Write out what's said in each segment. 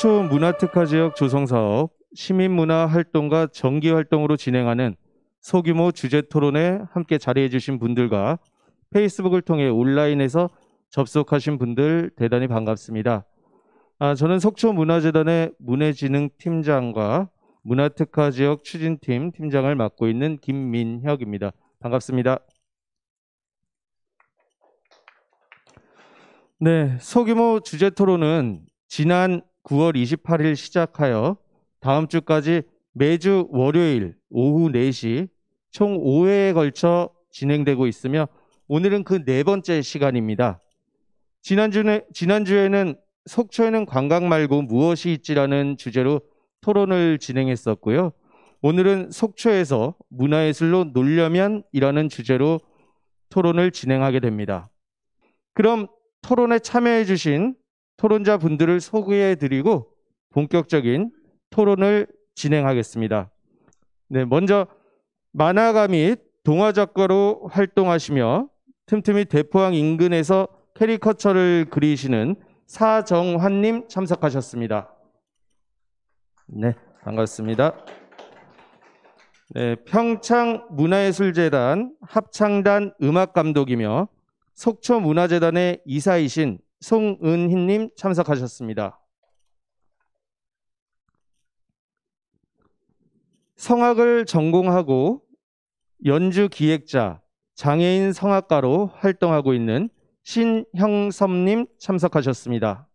속초 문화특화지역 조성사업, 시민문화활동과 정기활동으로 진행하는 소규모 주제토론에 함께 자리해 주신 분들과 페이스북을 통해 온라인에서 접속하신 분들 대단히 반갑습니다. 저는 속초문화재단의 문예진흥팀장과 문화특화지역 추진팀 팀장을 맡고 있는 김민혁입니다. 반갑습니다. 네, 소규모 주제토론은 지난 9월 28일 시작하여 다음 주까지 매주 월요일 오후 4시 총 5회에 걸쳐 진행되고 있으며 오늘은 그 네 번째 시간입니다. 지난주에는 속초에는 관광 말고 무엇이 있지라는 주제로 토론을 진행했었고요. 오늘은 속초에서 문화예술로 놀려면이라는 주제로 토론을 진행하게 됩니다. 그럼 토론에 참여해 주신 토론자 분들을 소개해 드리고 본격적인 토론을 진행하겠습니다. 네, 먼저 만화가 및 동화 작가로 활동하시며 틈틈이 대포항 인근에서 캐리커처를 그리시는 사정환님 참석하셨습니다. 네, 반갑습니다. 네, 평창문화예술재단 합창단 음악감독이며 속초문화재단의 이사이신 송은희님 참석하셨습니다. 성악을 전공하고 연주 기획자, 장애인 성악가로 활동하고 있는 신형섭님 참석하셨습니다.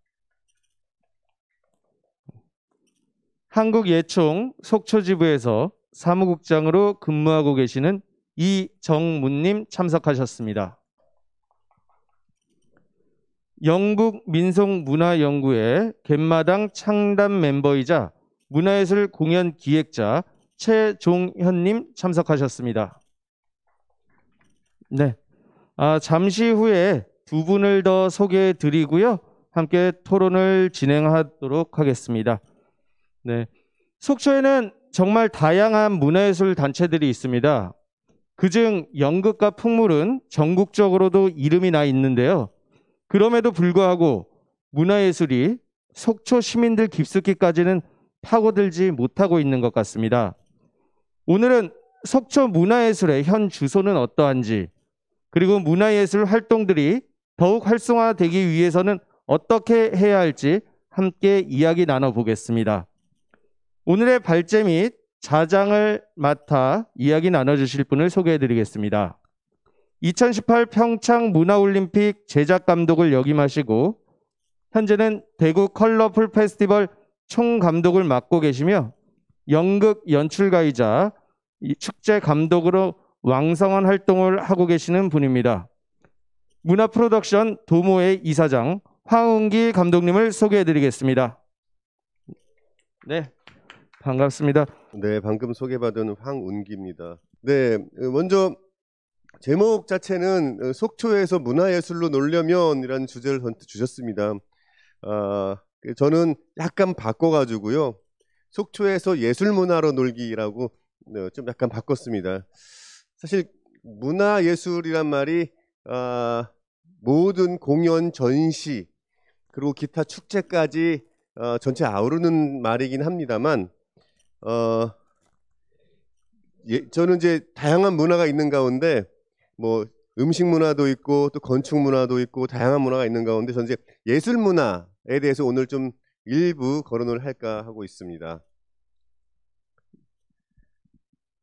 한국예총 속초지부에서 사무국장으로 근무하고 계시는 이정문님 참석하셨습니다. 영국민속문화연구회 갯마당 창단 멤버이자 문화예술 공연 기획자 최종현님 참석하셨습니다. 네, 잠시 후에 두 분을 더 소개해 드리고요. 함께 토론을 진행하도록 하겠습니다. 네, 속초에는 정말 다양한 문화예술 단체들이 있습니다. 그중 연극과 풍물은 전국적으로도 이름이 나 있는데요. 그럼에도 불구하고 문화예술이 속초 시민들 깊숙이까지는 파고들지 못하고 있는 것 같습니다. 오늘은 속초 문화예술의 현 주소는 어떠한지, 그리고 문화예술 활동들이 더욱 활성화되기 위해서는 어떻게 해야 할지 함께 이야기 나눠보겠습니다. 오늘의 발제 및 자장을 맡아 이야기 나눠주실 분을 소개해드리겠습니다. 2018 평창문화올림픽 제작감독을 역임하시고 현재는 대구 컬러풀 페스티벌 총감독을 맡고 계시며 연극 연출가이자 축제 감독으로 왕성한 활동을 하고 계시는 분입니다. 문화프로덕션 도모의 이사장 황운기 감독님을 소개해드리겠습니다. 네, 반갑습니다. 네, 방금 소개받은 황운기입니다. 네, 먼저 제목 자체는 속초에서 문화예술로 놀려면이라는 주제를 주셨습니다. 저는 약간 바꿔가지고요. 속초에서 예술문화로 놀기라고 좀 약간 바꿨습니다. 사실 문화예술이란 말이 모든 공연, 전시, 그리고 기타 축제까지 전체 아우르는 말이긴 합니다만 저는 이제 다양한 문화가 있는 가운데 뭐 음식 문화도 있고 또 건축 문화도 있고 다양한 문화가 있는 가운데 저는 이제 예술 문화에 대해서 오늘 좀 일부 거론을 할까 하고 있습니다.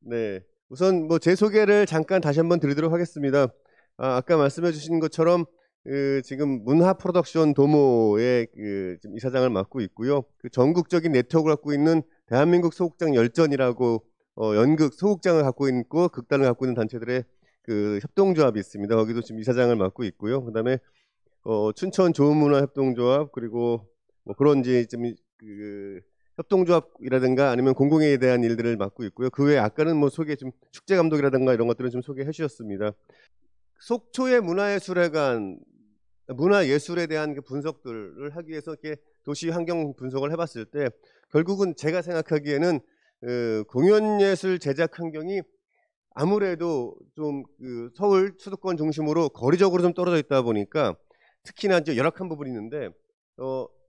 네, 우선 뭐 제 소개를 잠깐 다시 한번 드리도록 하겠습니다. 아까 말씀해 주신 것처럼 지금 문화 프로덕션 도모의 지금 이사장을 맡고 있고요. 그 전국적인 네트워크를 갖고 있는 대한민국 소극장 열전이라고 연극 소극장을 갖고 있고 극단을 갖고 있는 단체들의 그 협동조합이 있습니다. 거기도 지금 이사장을 맡고 있고요. 그다음에 춘천 좋은문화협동조합 그리고 뭐 그런 이제 좀 협동조합이라든가 아니면 공공에 대한 일들을 맡고 있고요. 그 외에 아까는 뭐 소개 좀 축제 감독이라든가 이런 것들은 좀 소개해 주셨습니다. 속초의 문화예술에 대한 그 분석들을 하기 위해서 이렇게 도시 환경 분석을 해봤을 때 결국은 제가 생각하기에는 공연예술 제작 환경이 아무래도 좀 서울 수도권 중심으로 거리적으로 좀 떨어져 있다 보니까 특히나 이제 열악한 부분이 있는데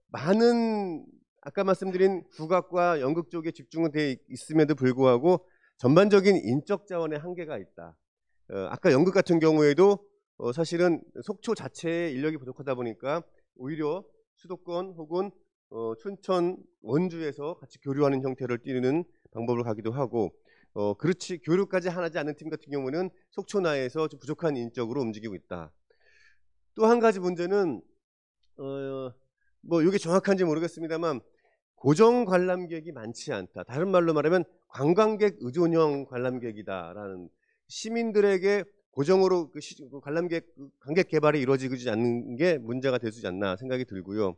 많은 아까 말씀드린 국악과 연극 쪽에 집중은 돼 있음에도 불구하고 전반적인 인적 자원의 한계가 있다. 아까 연극 같은 경우에도 사실은 속초 자체의 인력이 부족하다 보니까 오히려 수도권 혹은 춘천, 원주에서 같이 교류하는 형태를 띠는 방법을 가기도 하고, 그렇지 교류까지 하지 않는 팀 같은 경우는 속초 내에서 좀 부족한 인적으로 움직이고 있다. 또 한 가지 문제는 뭐 이게 정확한지 모르겠습니다만 고정 관람객이 많지 않다. 다른 말로 말하면 관광객 의존형 관람객이다라는, 시민들에게 고정으로 그 관광객 개발이 이루어지지 않는 게 문제가 될 수 있지 않나 생각이 들고요.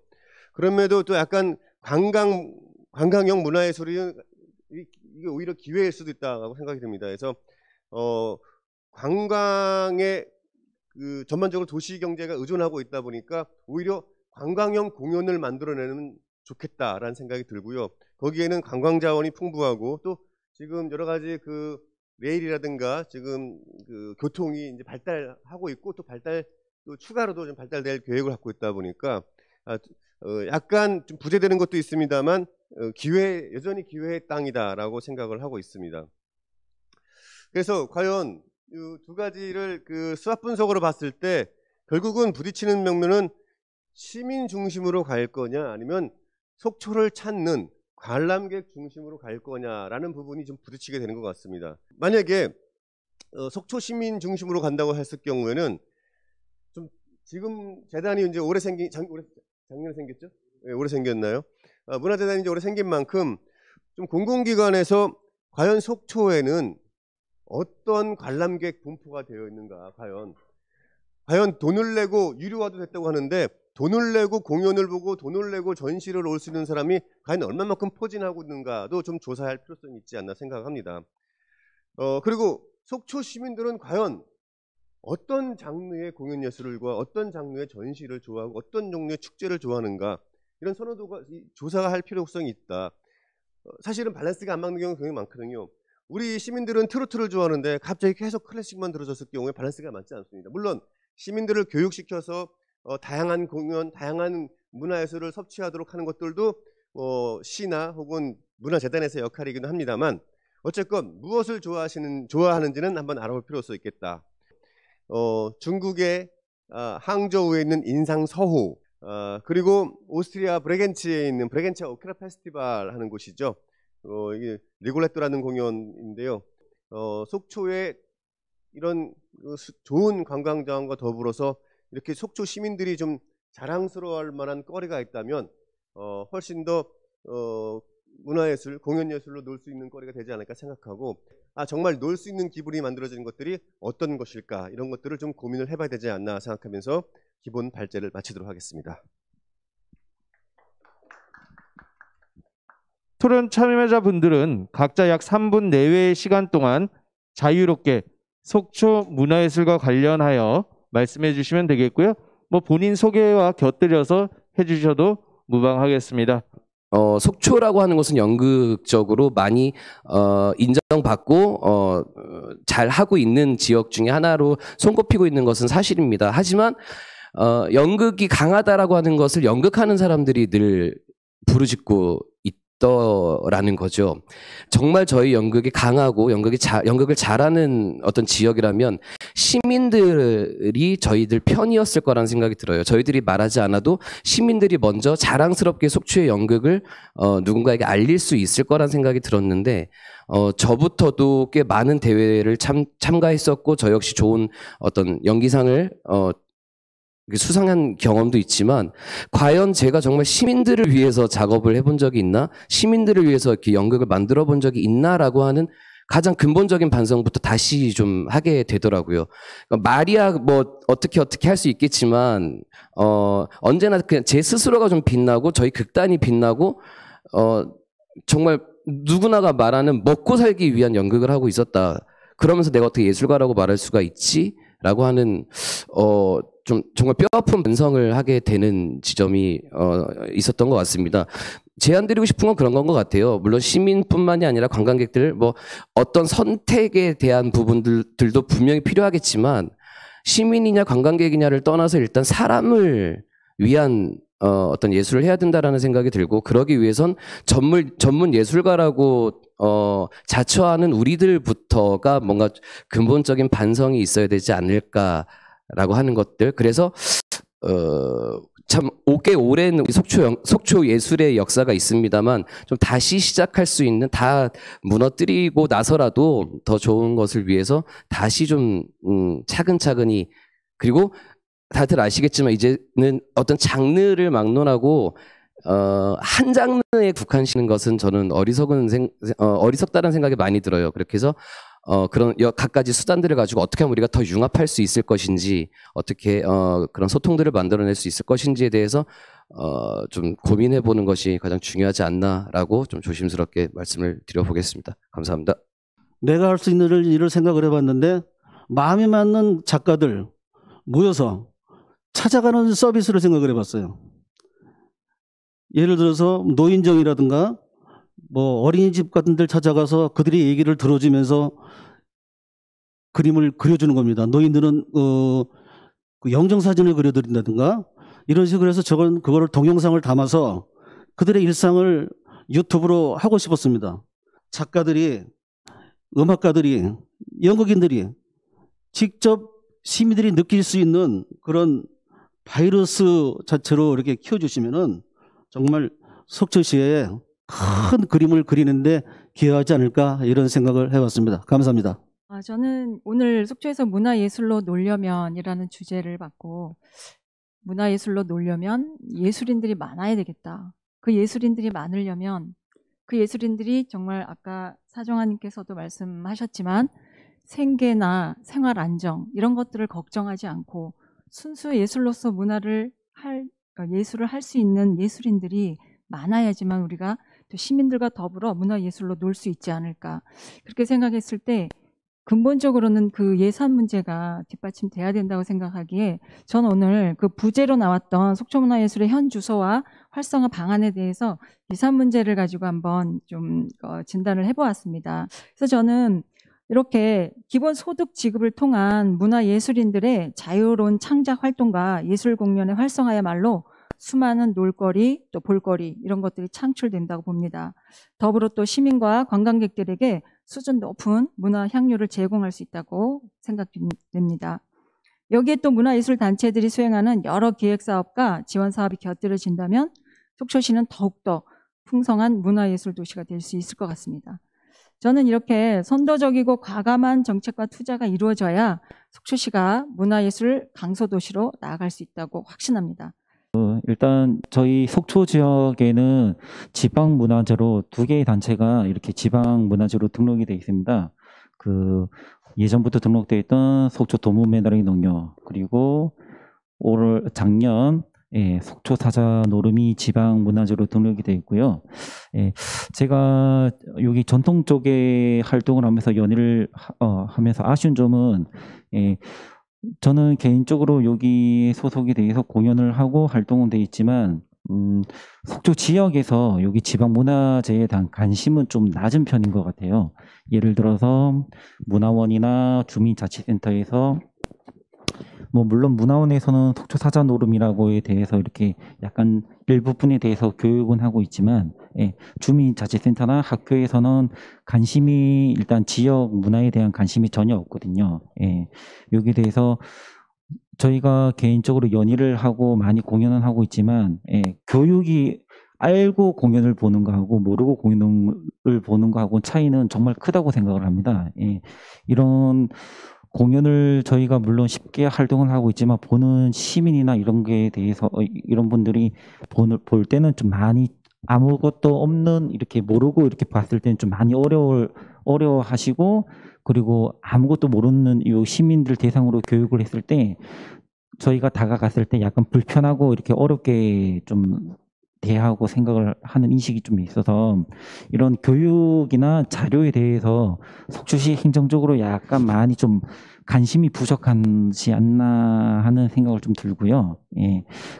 그럼에도 또 약간 관광형 문화예술이 이게 오히려 기회일 수도 있다고 생각이 듭니다. 그래서 관광에 그 전반적으로 도시 경제가 의존하고 있다 보니까 오히려 관광형 공연을 만들어내는 좋겠다라는 생각이 들고요. 거기에는 관광 자원이 풍부하고 또 지금 여러 가지 그 레일이라든가 지금 그 교통이 이제 발달하고 있고 또 추가로도 좀 발달될 계획을 갖고 있다 보니까 약간 좀 부재되는 것도 있습니다만 여전히 기회의 땅이다라고 생각을 하고 있습니다. 그래서 과연 이 두 가지를 그 수합 분석으로 봤을 때 결국은 부딪히는 명분은 시민 중심으로 갈 거냐 아니면 속초를 찾는 관람객 중심으로 갈 거냐라는 부분이 좀 부딪히게 되는 것 같습니다. 만약에 속초 시민 중심으로 간다고 했을 경우에는 좀 지금 재단이 이제 작년에 생겼죠? 네, 올해 생겼나요? 문화재단이 이제 올해 생긴 만큼 좀 공공기관에서 과연 속초에는 어떤 관람객 분포가 되어 있는가, 과연 돈을 내고 유료화도 됐다고 하는데 돈을 내고 공연을 보고 돈을 내고 전시를 올 수 있는 사람이 과연 얼마만큼 포진하고 있는가도 좀 조사할 필요성이 있지 않나 생각합니다. 그리고 속초 시민들은 과연 어떤 장르의 공연 예술과 어떤 장르의 전시를 좋아하고 어떤 종류의 축제를 좋아하는가, 이런 선호도가 조사가 할 필요성이 있다. 사실은 밸런스가 안 맞는 경우가 굉장히 많거든요. 우리 시민들은 트로트를 좋아하는데 갑자기 계속 클래식만 들어줬을 경우에 밸런스가 맞지 않습니다. 물론 시민들을 교육시켜서 다양한 공연, 다양한 문화예술을 섭취하도록 하는 것들도 시나 혹은 문화재단에서의 역할이기도 합니다만, 어쨌건 무엇을 좋아하는지는 한번 알아볼 필요가 있겠다. 중국의 항저우에 있는 인상서호, 그리고 오스트리아 브레겐츠에 있는 브레겐츠 오페라 페스티벌 하는 곳이죠. 이게 리골레토라는 공연인데요. 속초에 이런 좋은 관광 자원과 더불어서 이렇게 속초 시민들이 좀 자랑스러워할 만한 거리가 있다면 훨씬 더 문화예술, 공연예술로 놀 수 있는 거리가 되지 않을까 생각하고, 정말 놀 수 있는 기분이 만들어지는 것들이 어떤 것일까, 이런 것들을 좀 고민을 해봐야 되지 않나 생각하면서 기본 발제를 마치도록 하겠습니다. 토론 참여자분들은 각자 약 3분 내외의 시간 동안 자유롭게 속초 문화예술과 관련하여 말씀해 주시면 되겠고요. 뭐 본인 소개와 곁들여서 해주셔도 무방하겠습니다. 속초라고 하는 것은 연극적으로 많이 인정받고 잘 하고 있는 지역 중에 하나로 손꼽히고 있는 것은 사실입니다. 하지만 연극이 강하다라고 하는 것을 연극하는 사람들이 늘 부르짖고 있더라는 거죠. 정말 저희 연극이 강하고 연극을 잘하는 어떤 지역이라면 시민들이 저희들 편이었을 거라는 생각이 들어요. 저희들이 말하지 않아도 시민들이 먼저 자랑스럽게 속초의 연극을 누군가에게 알릴 수 있을 거라는 생각이 들었는데, 저부터도 꽤 많은 대회를 참가했었고 저 역시 좋은 어떤 연기상을 수상한 경험도 있지만, 과연 제가 정말 시민들을 위해서 작업을 해본 적이 있나? 시민들을 위해서 이렇게 연극을 만들어 본 적이 있나라고 하는 가장 근본적인 반성부터 다시 좀 하게 되더라고요. 그러니까 말이야 뭐 어떻게 할 수 있겠지만 언제나 그냥 제 스스로가 좀 빛나고 저희 극단이 빛나고 정말 누구나가 말하는 먹고 살기 위한 연극을 하고 있었다. 그러면서 내가 어떻게 예술가라고 말할 수가 있지? 라고 하는 좀 정말 뼈아픈 반성을 하게 되는 지점이 있었던 것 같습니다. 제안드리고 싶은 건 그런 건 것 같아요. 물론 시민뿐만이 아니라 관광객들 뭐 어떤 선택에 대한 부분들도 분명히 필요하겠지만, 시민이냐 관광객이냐를 떠나서 일단 사람을 위한 어떤 예술을 해야 된다라는 생각이 들고, 그러기 위해선 전문 예술가라고 자처하는 우리들부터가 뭔가 근본적인 반성이 있어야 되지 않을까라고 하는 것들. 그래서 참 꽤 오랜 속초 예술의 역사가 있습니다만 좀 다시 시작할 수 있는, 다 무너뜨리고 나서라도 더 좋은 것을 위해서 다시 좀 차근차근히, 그리고 다들 아시겠지만 이제는 어떤 장르를 막론하고 한 장르에 국한시키는 것은 저는 어리석다는 생각이 많이 들어요. 그렇게 해서 그런 갖가지 수단들을 가지고 어떻게 하면 우리가 더 융합할 수 있을 것인지, 어떻게 그런 소통들을 만들어낼 수 있을 것인지에 대해서 좀 고민해 보는 것이 가장 중요하지 않나라고 좀 조심스럽게 말씀을 드려보겠습니다. 감사합니다. 내가 할 수 있는 일을 생각을 해봤는데, 마음에 맞는 작가들 모여서 찾아가는 서비스를 생각을 해봤어요. 예를 들어서 노인정이라든가 뭐 어린이집 같은 데를 찾아가서 그들의 얘기를 들어주면서 그림을 그려주는 겁니다. 노인들은 그 영정사진을 그려드린다든가 이런 식으로 해서 그거를 동영상을 담아서 그들의 일상을 유튜브로 하고 싶었습니다. 작가들이, 음악가들이, 연극인들이 직접 시민들이 느낄 수 있는 그런 바이러스 자체로 이렇게 키워주시면은 정말 속초시에 큰 그림을 그리는데 기여하지 않을까, 이런 생각을 해봤습니다. 감사합니다. 저는 오늘 속초에서 문화예술로 놀려면이라는 주제를 받고, 문화예술로 놀려면 예술인들이 많아야 되겠다. 그 예술인들이 많으려면 그 예술인들이 정말 아까 사정아님께서도 말씀하셨지만 생계나 생활 안정 이런 것들을 걱정하지 않고 순수 예술로서 예술을 할 수 있는 예술인들이 많아야지만 우리가 또 시민들과 더불어 문화예술로 놀 수 있지 않을까, 그렇게 생각했을 때 근본적으로는 그 예산 문제가 뒷받침돼야 된다고 생각하기에, 전 오늘 그 부제로 나왔던 속초문화예술의 현 주소와 활성화 방안에 대해서 예산 문제를 가지고 한번 좀 진단을 해보았습니다. 그래서 저는 이렇게 기본소득 지급을 통한 문화예술인들의 자유로운 창작 활동과 예술 공연의 활성화야말로 수많은 놀거리, 또 볼거리 이런 것들이 창출된다고 봅니다. 더불어 또 시민과 관광객들에게 수준 높은 문화 향유를 제공할 수 있다고 생각됩니다. 여기에 또 문화예술단체들이 수행하는 여러 기획사업과 지원사업이 곁들여진다면 속초시는 더욱더 풍성한 문화예술 도시가 될 수 있을 것 같습니다. 저는 이렇게 선도적이고 과감한 정책과 투자가 이루어져야 속초시가 문화예술 강소도시로 나아갈 수 있다고 확신합니다. 일단 저희 속초 지역에는 지방문화재로 2개의 단체가 이렇게 지방문화재로 등록이 되어 있습니다. 그 예전부터 등록되어 있던 속초 도문매너리 농협, 그리고 작년 속초 사자 노름이 지방문화재로 등록이 되어 있고요. 제가 여기 전통 쪽에 활동을 하면서 연일을 하면서 아쉬운 점은, 저는 개인적으로 여기 소속이 돼서 공연을 하고 활동은 돼 있지만 속초 지역에서 여기 지방문화재에 대한 관심은 좀 낮은 편인 것 같아요. 예를 들어서 문화원이나 주민자치센터에서 뭐 물론 문화원에서는 속초 사자 노름이라고에 대해서 이렇게 약간 일부분에 대해서 교육은 하고 있지만, 주민자치센터나 학교에서는 관심이, 일단 지역 문화에 대한 관심이 전혀 없거든요. 여기에 대해서 저희가 개인적으로 연일을 하고 많이 공연은 하고 있지만, 교육이 알고 공연을 보는 거하고 모르고 공연을 보는 거하고 차이는 정말 크다고 생각을 합니다. 이런 공연을 저희가 물론 쉽게 활동을 하고 있지만 보는 시민이나 이런 게 대해서 이런 분들이 볼 때는 좀 많이 아무것도 없는, 이렇게 모르고 이렇게 봤을 때는 좀 많이 어려워하시고, 그리고 아무것도 모르는 이 시민들 대상으로 교육을 했을 때 저희가 다가갔을 때 약간 불편하고 이렇게 어렵게 좀 대하고 생각을 하는 인식이 좀 있어서, 이런 교육이나 자료에 대해서 속초시 행정적으로 약간 많이 좀 관심이 부족하지 않나 하는 생각을 좀 들고요.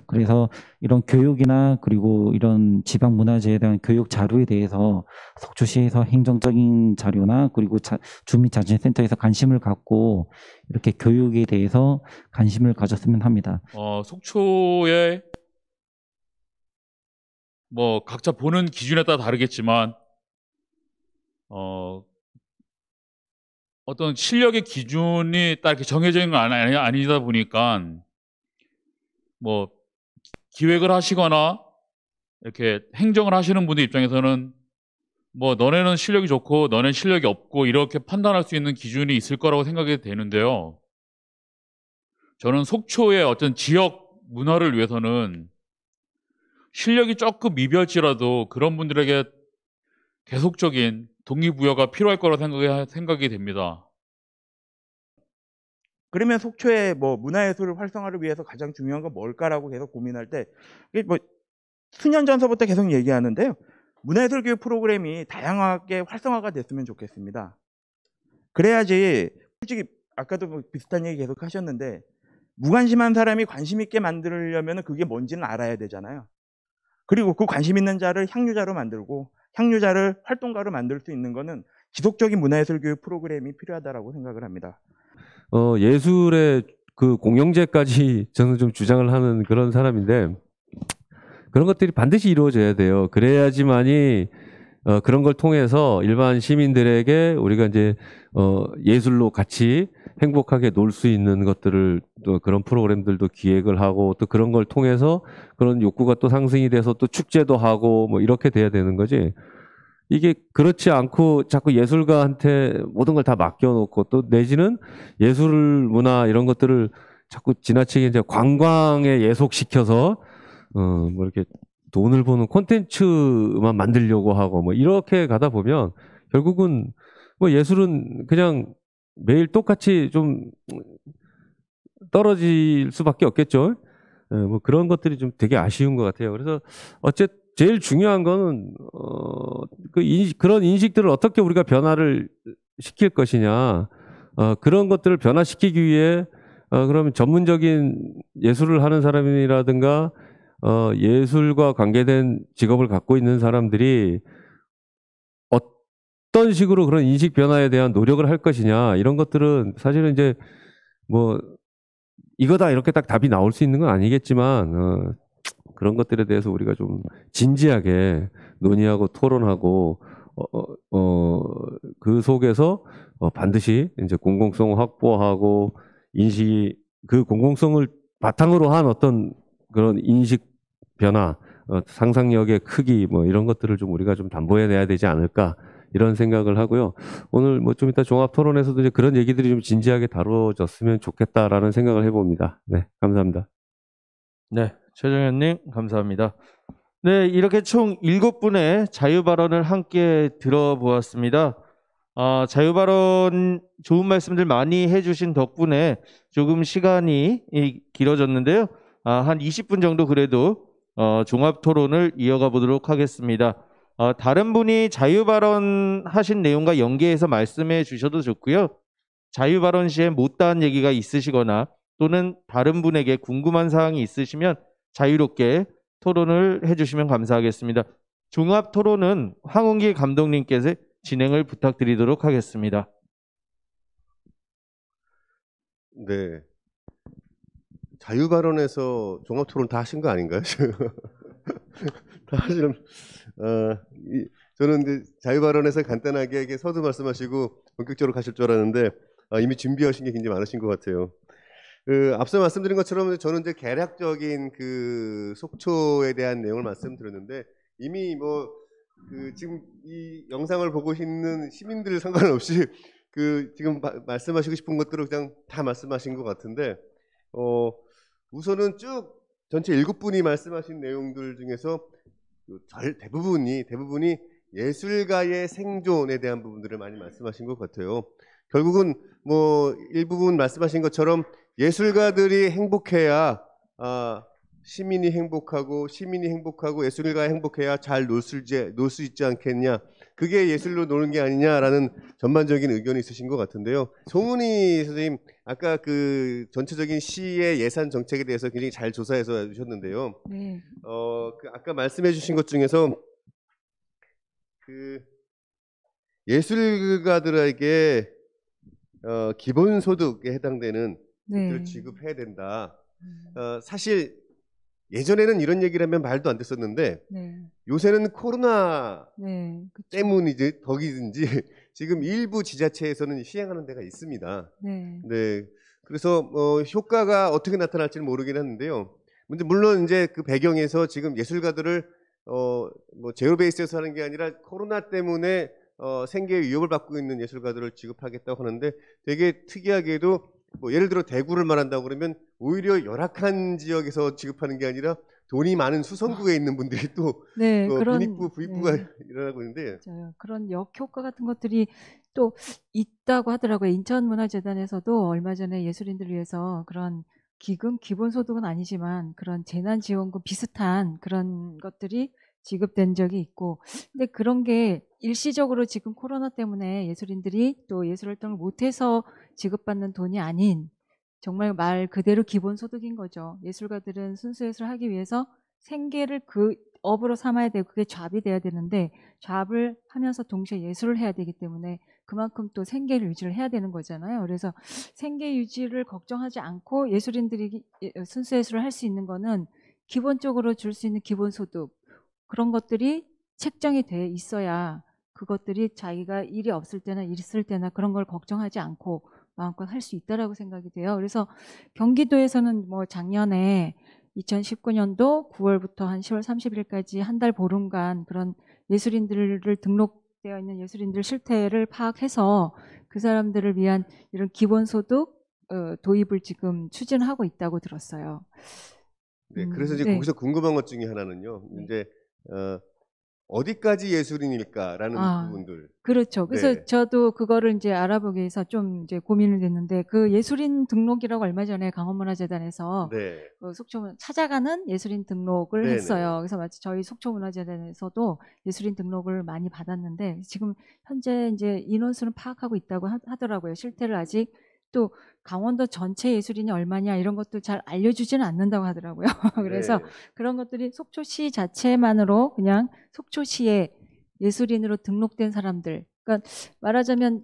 그래서 이런 교육이나 그리고 이런 지방문화재에 대한 교육 자료에 대해서 속초시에서 행정적인 자료나 그리고 주민자치센터에서 관심을 갖고 이렇게 교육에 대해서 관심을 가졌으면 합니다. 속초의 뭐 각자 보는 기준에 따라 다르겠지만 어떤 실력의 기준이 딱 이렇게 정해져 있는 건 아니다 보니까 뭐 기획을 하시거나 이렇게 행정을 하시는 분들 입장에서는 뭐 너네는 실력이 좋고 너네는 실력이 없고 이렇게 판단할 수 있는 기준이 있을 거라고 생각이 되는데요. 저는 속초의 어떤 지역 문화를 위해서는 실력이 조금 미비할지라도 그런 분들에게 계속적인 동기부여가 필요할 거라고 생각이 됩니다. 그러면 속초의 뭐 문화예술 활성화를 위해서 가장 중요한 건 뭘까라고 계속 고민할 때 이게 뭐 수년 전서부터 계속 얘기하는데요. 문화예술 교육 프로그램이 다양하게 활성화가 됐으면 좋겠습니다. 그래야지 솔직히 아까도 뭐 비슷한 얘기 계속 하셨는데 무관심한 사람이 관심 있게 만들려면 그게 뭔지는 알아야 되잖아요. 그리고 그 관심 있는 자를 향유자로 만들고 향유자를 활동가로 만들 수 있는 거는 지속적인 문화예술 교육 프로그램이 필요하다라고 생각을 합니다. 예술의 그 공영제까지 저는 좀 주장을 하는 그런 사람인데 그런 것들이 반드시 이루어져야 돼요. 그래야지만이 그런 걸 통해서 일반 시민들에게 우리가 이제 예술로 같이 행복하게 놀 수 있는 것들을 또 그런 프로그램들도 기획을 하고 또 그런 걸 통해서 그런 욕구가 또 상승이 돼서 또 축제도 하고 뭐 이렇게 돼야 되는 거지. 이게 그렇지 않고 자꾸 예술가한테 모든 걸 다 맡겨놓고 또 내지는 예술 문화 이런 것들을 자꾸 지나치게 이제 관광에 예속시켜서 뭐 이렇게 돈을 버는 콘텐츠만 만들려고 하고 뭐 이렇게 가다 보면 결국은 뭐 예술은 그냥 매일 똑같이 좀 떨어질 수밖에 없겠죠. 뭐 그런 것들이 좀 되게 아쉬운 것 같아요. 그래서 제일 중요한 거는 그런 인식들을 어떻게 우리가 변화를 시킬 것이냐. 그런 것들을 변화시키기 위해 그러면 전문적인 예술을 하는 사람이라든가 예술과 관계된 직업을 갖고 있는 사람들이 어떤 식으로 그런 인식 변화에 대한 노력을 할 것이냐 이런 것들은 사실은 이제 뭐 이거다 이렇게 딱 답이 나올 수 있는 건 아니겠지만 그런 것들에 대해서 우리가 좀 진지하게 논의하고 토론하고 그 속에서 반드시 이제 공공성 확보하고 인식이 그 공공성을 바탕으로 한 어떤 그런 인식 변화, 상상력의 크기 뭐 이런 것들을 좀 우리가 좀 담보해내야 되지 않을까 이런 생각을 하고요. 오늘 뭐 좀 이따 종합 토론에서도 이제 그런 얘기들이 좀 진지하게 다뤄졌으면 좋겠다라는 생각을 해봅니다. 네, 감사합니다. 네, 최정현님 감사합니다. 네, 이렇게 총 7분의 자유 발언을 함께 들어보았습니다. 자유발언 좋은 말씀들 많이 해주신 덕분에 조금 시간이 길어졌는데요. 한 20분 정도 그래도 종합 토론을 이어가 보도록 하겠습니다. 다른 분이 자유발언 하신 내용과 연계해서 말씀해 주셔도 좋고요. 자유발언 시에 못다한 얘기가 있으시거나 또는 다른 분에게 궁금한 사항이 있으시면 자유롭게 토론을 해주시면 감사하겠습니다. 종합 토론은 황운기 감독님께서 진행을 부탁드리도록 하겠습니다. 네. 자유 발언에서 종합 토론 다 하신 거 아닌가요? 다 하시는 저는 이제 자유 발언에서 간단하게 이렇게 서두 말씀하시고 본격적으로 가실 줄 알았는데 이미 준비하신 게 굉장히 많으신 것 같아요. 앞서 말씀드린 것처럼 저는 이제 개략적인 그 속초에 대한 내용을 말씀드렸는데 이미 뭐 지금 이 영상을 보고 있는 시민들 상관없이 지금 말씀하시고 싶은 것들을 그냥 다 말씀하신 것 같은데 우선은 쭉 전체 7분이 말씀하신 내용들 중에서 대부분이 예술가의 생존에 대한 부분들을 많이 말씀하신 것 같아요. 결국은 뭐 일부분 말씀하신 것처럼 예술가들이 행복해야 시민이 행복하고 예술가가 행복해야 잘 놀 수 있지 않겠냐. 그게 예술로 노는 게 아니냐라는 전반적인 의견이 있으신 것 같은데요. 송은희 선생님 아까 그 전체적인 시의 예산 정책에 대해서 굉장히 잘 조사해서 주셨는데요. 네. 아까 말씀해 주신 것 중에서 그 예술가들에게 기본소득에 해당되는 것들을 네. 지급해야 된다. 사실 예전에는 이런 얘기를 하면 말도 안 됐었는데 네. 요새는 코로나 네. 그쵸. 때문이지 덕이든지 지금 일부 지자체에서는 시행하는 데가 있습니다. 네. 네. 그래서 효과가 어떻게 나타날지는 모르긴 하는데요. 물론 이제 그 배경에서 지금 예술가들을 뭐 제로 베이스에서 하는 게 아니라 코로나 때문에 생계에 위협을 받고 있는 예술가들을 지급하겠다고 하는데 되게 특이하게도 뭐 예를 들어 대구를 말한다고 그러면 오히려 열악한 지역에서 지급하는 게 아니라 돈이 많은 수성구에 있는 분들이 또 네, 그런 빈익부, 부익부가 네. 일어나고 있는데 맞아요. 그런 역효과 같은 것들이 또 있다고 하더라고요. 인천문화재단에서도 얼마 전에 예술인들을 위해서 그런 기금, 기본소득은 아니지만 그런 재난지원금 비슷한 그런 것들이 지급된 적이 있고, 근데 그런 게 일시적으로 지금 코로나 때문에 예술인들이 또 예술활동을 못해서 지급받는 돈이 아닌 정말 말 그대로 기본소득인 거죠. 예술가들은 순수예술을 하기 위해서 생계를 그 업으로 삼아야 되고 그게 잡이 돼야 되는데 잡을 하면서 동시에 예술을 해야 되기 때문에 그만큼 또 생계를 유지를 해야 되는 거잖아요. 그래서 생계 유지를 걱정하지 않고 예술인들이 순수예술을 할 수 있는 거는 기본적으로 줄 수 있는 기본소득 그런 것들이 책정이 돼 있어야 그것들이 자기가 일이 없을 때나 일 있을 때나 그런 걸 걱정하지 않고 마음껏 할 수 있다라고 생각이 돼요. 그래서 경기도에서는 뭐 작년에 2019년도 9월부터 한 10월 30일까지 한 달 보름간 그런 예술인들을 등록되어 있는 예술인들 실태를 파악해서 그 사람들을 위한 이런 기본소득 도입을 지금 추진하고 있다고 들었어요. 네, 그래서 이제 네. 거기서 궁금한 것 중에 하나는요. 네. 이제 어디까지 예술인일까라는 부분들. 그렇죠. 그래서 네. 저도 그거를 이제 알아보기 위해서 좀 이제 고민을 했는데 그 예술인 등록이라고 얼마 전에 강원문화재단에서 네. 그 속초 찾아가는 예술인 등록을 네네. 했어요. 그래서 마치 저희 속초문화재단에서도 예술인 등록을 많이 받았는데 지금 현재 이제 인원수는 파악하고 있다고 하더라고요. 실태를 아직 또 강원도 전체 예술인이 얼마냐 이런 것도 잘 알려주지는 않는다고 하더라고요. 그래서 네. 그런 것들이 속초시 자체만으로 그냥 속초시에 예술인으로 등록된 사람들. 그러니까 말하자면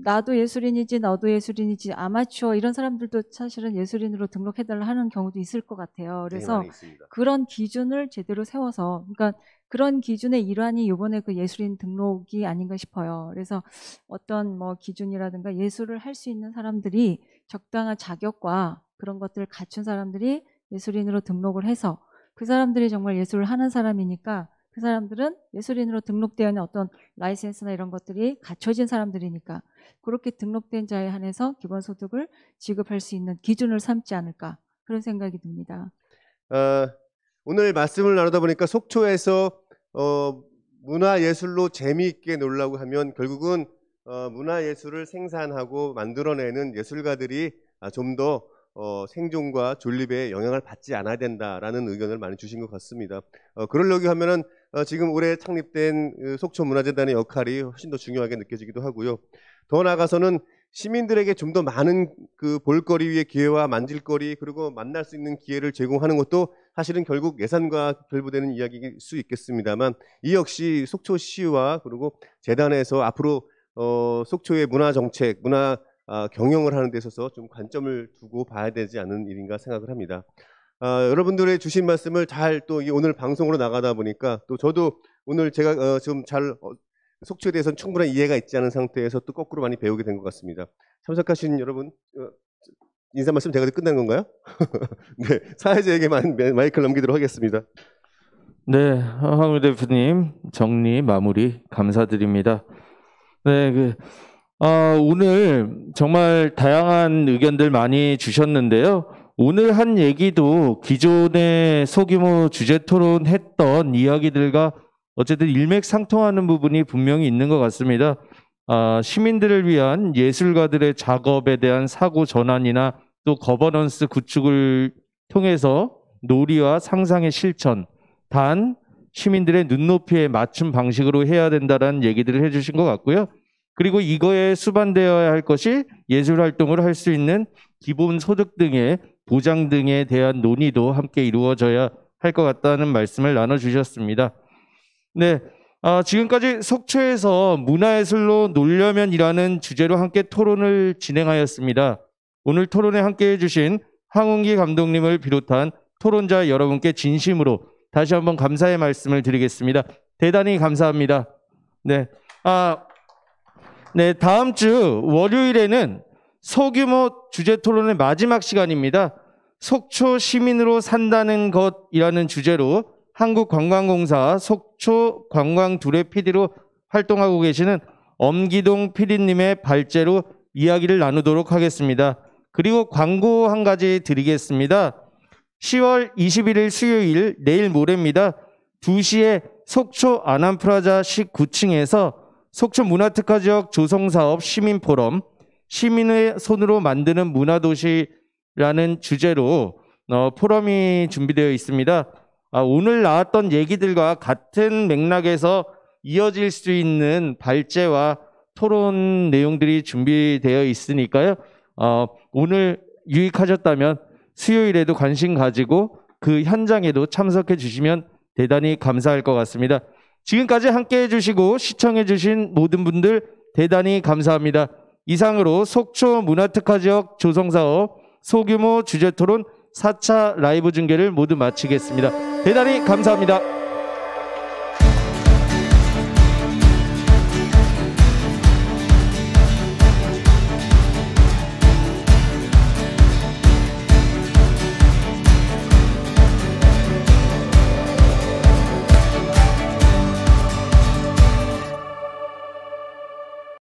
나도 예술인이지 너도 예술인이지 아마추어 이런 사람들도 사실은 예술인으로 등록해달라 하는 경우도 있을 것 같아요. 되게 그래서 많이 있습니다. 그런 기준을 제대로 세워서 그러니까 그런 기준의 일환이 이번에 그 예술인 등록이 아닌가 싶어요. 그래서 어떤 뭐 기준이라든가 예술을 할 수 있는 사람들이 적당한 자격과 그런 것들을 갖춘 사람들이 예술인으로 등록을 해서 그 사람들이 정말 예술을 하는 사람이니까 그 사람들은 예술인으로 등록되어 있는 어떤 라이센스나 이런 것들이 갖춰진 사람들이니까 그렇게 등록된 자에 한해서 기본소득을 지급할 수 있는 기준을 삼지 않을까 그런 생각이 듭니다. 오늘 말씀을 나누다 보니까 속초에서 문화예술로 재미있게 놀라고 하면 결국은 문화예술을 생산하고 만들어내는 예술가들이 좀 더 생존과 존립에 영향을 받지 않아야 된다라는 의견을 많이 주신 것 같습니다. 그러려고 하면은 지금 올해 창립된 속초문화재단의 역할이 훨씬 더 중요하게 느껴지기도 하고요. 더 나아가서는 시민들에게 좀 더 많은 그 볼거리 위의 기회와 만질거리 그리고 만날 수 있는 기회를 제공하는 것도 사실은 결국 예산과 결부되는 이야기일 수 있겠습니다만 이 역시 속초시와 그리고 재단에서 앞으로 속초의 문화 정책, 문화 경영을 하는 데 있어서 좀 관점을 두고 봐야 되지 않은 일인가 생각을 합니다. 여러분들의 주신 말씀을 잘 또 오늘 방송으로 나가다 보니까 또 저도 오늘 제가 좀 잘 속초에 대해서는 충분한 이해가 있지 않은 상태에서 또 거꾸로 많이 배우게 된 것 같습니다. 참석하신 여러분 인사 말씀 제가 끝난 건가요? 네, 사회자에게만 마이크를 넘기도록 하겠습니다. 네, 황우 대표님 정리 마무리 감사드립니다. 네, 오늘 정말 다양한 의견들 많이 주셨는데요. 오늘 한 얘기도 기존에 소규모 주제 토론했던 이야기들과 어쨌든 일맥상통하는 부분이 분명히 있는 것 같습니다. 시민들을 위한 예술가들의 작업에 대한 사고 전환이나 또 거버넌스 구축을 통해서 놀이와 상상의 실천, 단 시민들의 눈높이에 맞춘 방식으로 해야 된다는 얘기들을 해주신 것 같고요. 그리고 이거에 수반되어야 할 것이 예술활동을 할 수 있는 기본소득 등의 보장 등에 대한 논의도 함께 이루어져야 할 것 같다는 말씀을 나눠주셨습니다. 네, 지금까지 속초에서 문화예술로 놀려면이라는 주제로 함께 토론을 진행하였습니다. 오늘 토론에 함께해 주신 황운기 감독님을 비롯한 토론자 여러분께 진심으로 다시 한번 감사의 말씀을 드리겠습니다. 대단히 감사합니다. 네. 네, 다음 주 월요일에는 소규모 주제 토론의 마지막 시간입니다. 속초 시민으로 산다는 것이라는 주제로 한국관광공사 속초 관광둘의 PD로 활동하고 계시는 엄기동 PD님의 발제로 이야기를 나누도록 하겠습니다. 그리고 광고 한 가지 드리겠습니다. 10월 21일 수요일 내일 모레입니다. 2시에 속초 아남프라자 19층에서 속초 문화특화지역 조성사업 시민포럼 시민의 손으로 만드는 문화도시라는 주제로 포럼이 준비되어 있습니다. 오늘 나왔던 얘기들과 같은 맥락에서 이어질 수 있는 발제와 토론 내용들이 준비되어 있으니까요. 오늘 유익하셨다면 수요일에도 관심 가지고 그 현장에도 참석해 주시면 대단히 감사할 것 같습니다. 지금까지 함께해 주시고 시청해 주신 모든 분들 대단히 감사합니다. 이상으로 속초 문화특화지역 조성사업 소규모 주제토론 4차 라이브 중계를 모두 마치겠습니다. 대단히 감사합니다.